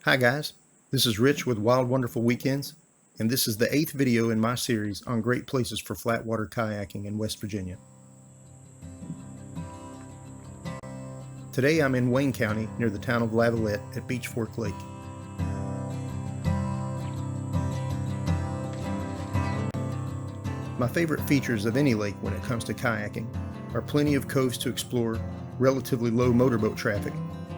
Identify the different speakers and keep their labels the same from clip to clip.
Speaker 1: Hi guys, this is Rich with Wild Wonderful Weekends, and this is the 8th video in my series on great places for flatwater kayaking in West Virginia. Today I'm in Wayne County near the town of Lavallette at Beech Fork Lake. My favorite features of any lake when it comes to kayaking are plenty of coves to explore, relatively low motorboat traffic,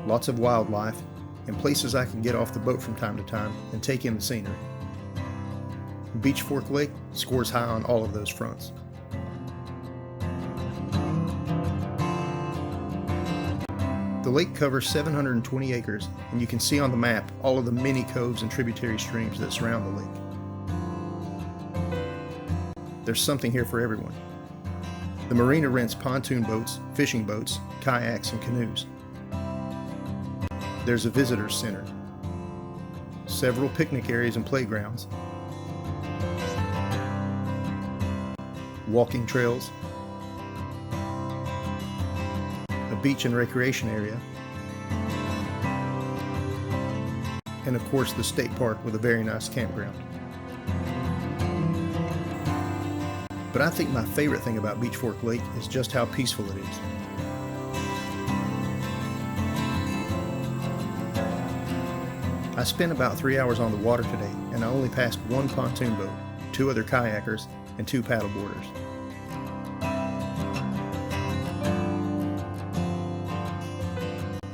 Speaker 1: lots of wildlife, and places I can get off the boat from time to time and take in the scenery. Beech Fork Lake scores high on all of those fronts. The lake covers 720 acres, and you can see on the map all of the many coves and tributary streams that surround the lake. There's something here for everyone. The marina rents pontoon boats, fishing boats, kayaks, and canoes. There's a visitors center, several picnic areas and playgrounds, walking trails, a beach and recreation area, and of course the state park with a very nice campground. But I think my favorite thing about Beech Fork Lake is just how peaceful it is. I spent about 3 hours on the water today, and I only passed one pontoon boat, 2 other kayakers, and 2 paddleboarders.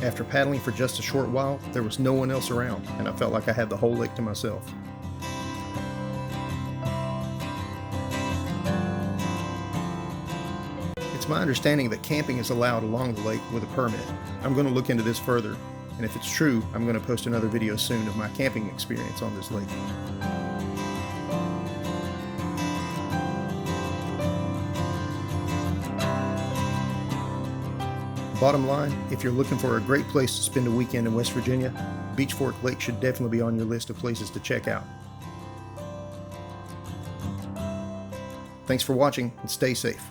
Speaker 1: After paddling for just a short while, there was no one else around, and I felt like I had the whole lake to myself. It's my understanding that camping is allowed along the lake with a permit. I'm going to look into this further, and if it's true, I'm going to post another video soon of my camping experience on this lake. Bottom line, if you're looking for a great place to spend a weekend in West Virginia, Beech Fork Lake should definitely be on your list of places to check out. Thanks for watching, and stay safe.